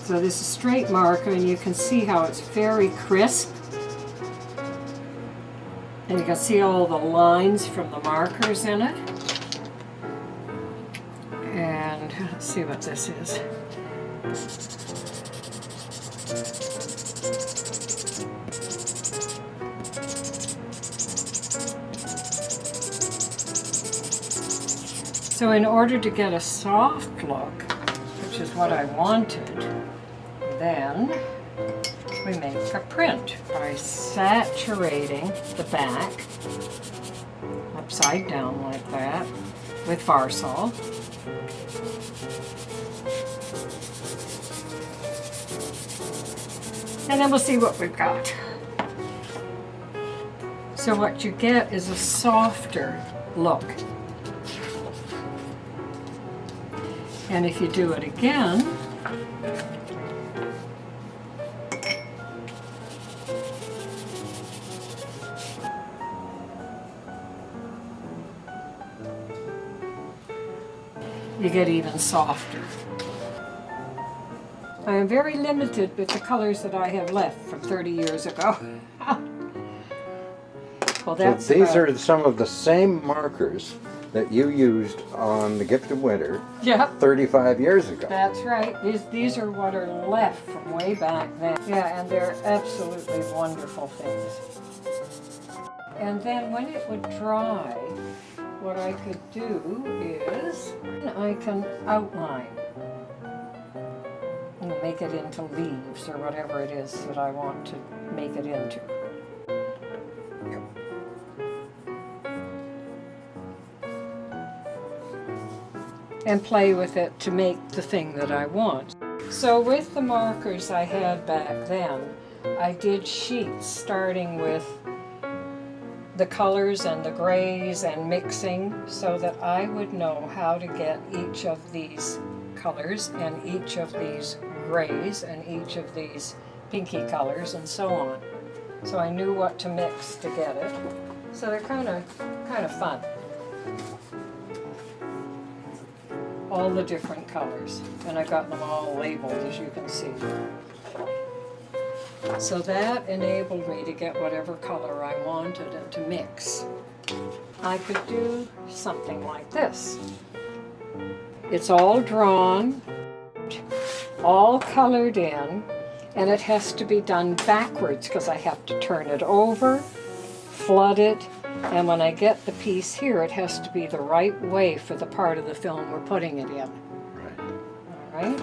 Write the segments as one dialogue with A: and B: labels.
A: So this is straight marker, and you can see how it's very crisp. And you can see all the lines from the markers in it. And let's see what this is. So in order to get a soft look, which is what I wanted, then we make a print by saturating the back upside down like that with Varsol. And then we'll see what we've got. So what you get is a softer look. And if you do it again, you get even softer. I am very limited with the colors that I have left from 30 years ago. Well, that's
B: so these are some of the same markers that you used on The Gift of Winter 35 years ago.
A: That's right. These are what are left from way back then. Yeah, and they're absolutely wonderful things. And then when it would dry, what I could do is I can outline and make it into leaves or whatever it is that I want to make it into. And play with it to make the thing that I want. So with the markers I had back then, I did sheets starting with the colors and the grays and mixing so that I would know how to get each of these colors and each of these grays and each of these pinky colors and so on. So I knew what to mix to get it. So they're kind of fun. All the different colors, and I got them all labeled, as you can see. So that enabled me to get whatever color I wanted and to mix. I could do something like this. It's all drawn, all colored in, and it has to be done backwards because I have to turn it over, flood it, and when I get the piece here, it has to be the right way for the part of the film we're putting it in.
B: Right.
A: All right?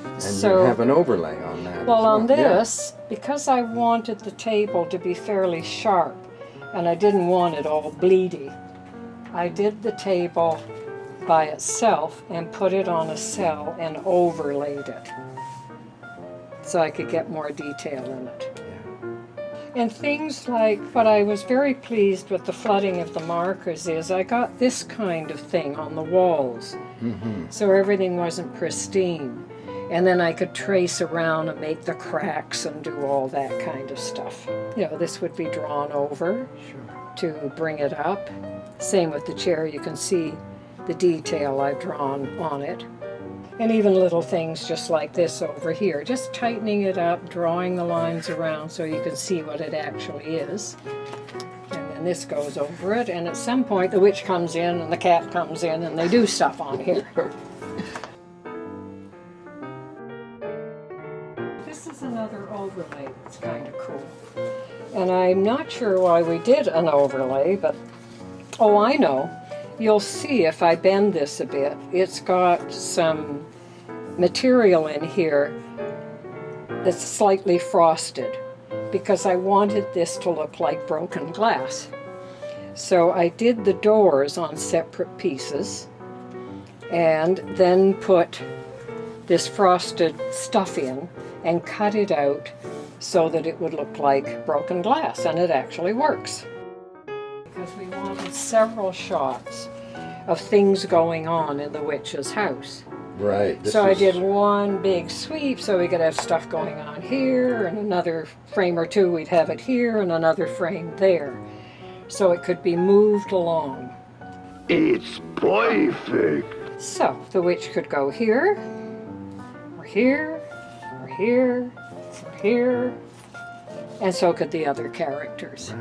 B: And
A: so,
B: you have an overlay on that.
A: Well, on this, because I wanted the table to be fairly sharp, and I didn't want it all bleedy, I did the table by itself and put it on a cell and overlaid it so I could get more detail in it. And things like, what I was very pleased with the flooding of the markers is I got this kind of thing on the walls. So everything wasn't pristine. And then I could trace around and make the cracks and do all that kind of stuff. You know, this would be drawn over to bring it up. Same with the chair, you can see the detail I've drawn on it. And even little things just like this over here, just tightening it up, drawing the lines around so you can see what it actually is. And then this goes over it, and at some point the witch comes in and the cat comes in and they do stuff on here. This is another overlay that's kind of cool. And I'm not sure why we did an overlay, but oh, I know. You'll see if I bend this a bit, it's got some material in here that's slightly frosted because I wanted this to look like broken glass. So I did the doors on separate pieces and then put this frosted stuff in and cut it out so that it would look like broken glass, and it actually works. Because we wanted several shots of things going on in the witch's house.
B: Right.
A: So I did one big sweep so we could have stuff going on here, and another frame or two we'd have it here, and another frame there. So it could be moved along.
C: It's perfect.
A: So the witch could go here, or here, or here, or here, and so could the other characters.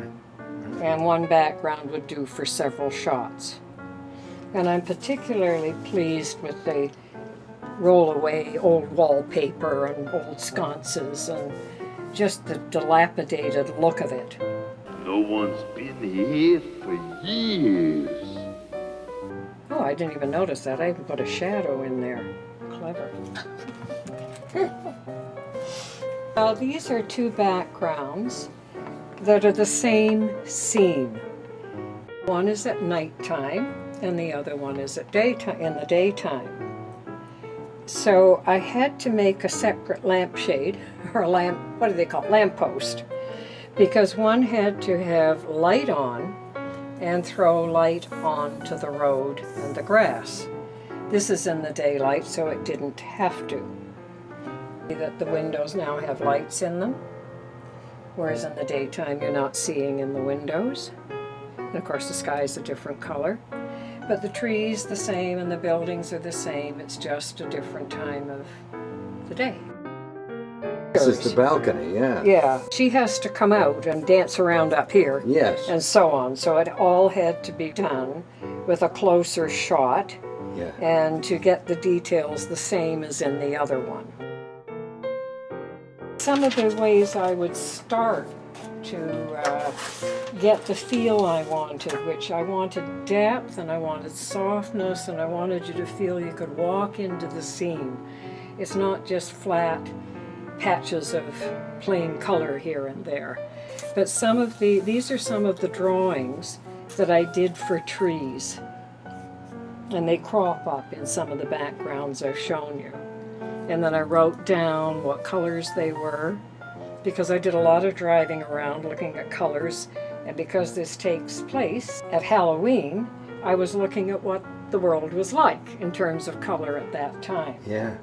A: And one background would do for several shots. And I'm particularly pleased with the roll-away old wallpaper and old sconces and just the dilapidated look of it.
C: No one's been here for years.
A: Oh, I didn't even notice that. I even put a shadow in there. Clever. Now, these are two backgrounds that are the same scene. One is at nighttime, and the other one is at daytime, in the daytime. So I had to make a separate lampshade, or lamp, what do they call it? Lamppost, because one had to have light on and throw light onto the road and the grass. This is in the daylight, so it didn't have to. That the windows now have lights in them, whereas in the daytime you're not seeing in the windows. And of course the sky is a different color. But the trees the same and the buildings are the same. It's just a different time of the day.
B: This is the balcony, yeah.
A: Yeah. She has to come out and dance around up here.
B: Yes.
A: And so on. So it all had to be done with a closer shot.
B: Yeah.
A: And to get the details the same as in the other one. Some of the ways I would start to get the feel I wanted, which I wanted depth and I wanted softness and I wanted you to feel you could walk into the scene. It's not just flat patches of plain color here and there. But these are some of the drawings that I did for trees. And they crop up in some of the backgrounds I've shown you. And then I wrote down what colors they were, because I did a lot of driving around looking at colors, and because this takes place at Halloween, I was looking at what the world was like in terms of color at that time.
B: Yeah.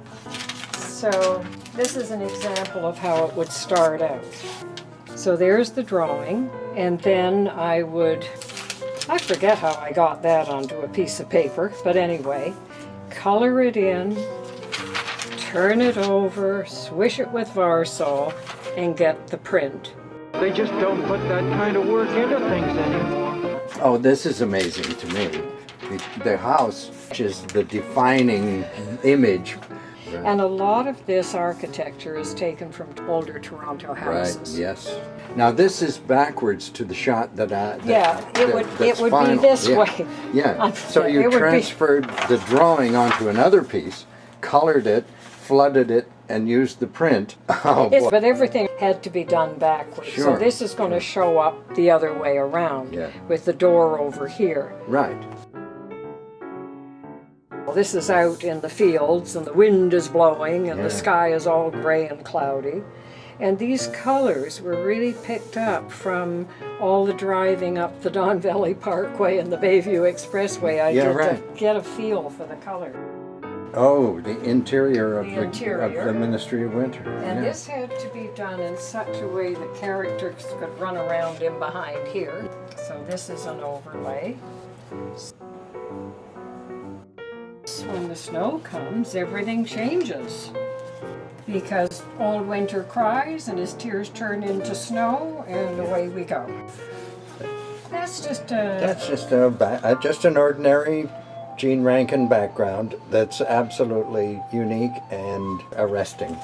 A: So this is an example of how it would start out. So there's the drawing, and then I forget how I got that onto a piece of paper, but anyway, color it in, turn it over, swish it with Varsol, and get the print.
D: They just don't put that kind of work into things anymore.
B: Oh, this is amazing to me. The house is the defining image.
A: And a lot of this architecture is taken from older Toronto houses.
B: Right, yes. Now this is backwards to the shot that
A: it would be this way.
B: Yeah, so you transferred the drawing onto another piece, colored it, flooded it, and used the print. Oh, boy.
A: But everything had to be done backwards.
B: Sure.
A: So this is going to show up the other way around, with the door over here.
B: Right.
A: Well, this is out in the fields, and the wind is blowing, and the sky is all gray and cloudy. And these colors were really picked up from all the driving up the Don Valley Parkway and the Bayview Expressway. I did to get a feel for the color.
B: Oh, the interior of the Ministry of Winter.
A: And this had to be done in such a way that characters could run around in behind here. So this is an overlay. When the snow comes, everything changes. Because Old Winter cries and his tears turn into snow, and away we go. That's just
B: an ordinary Jean Rankin background that's absolutely unique and arresting.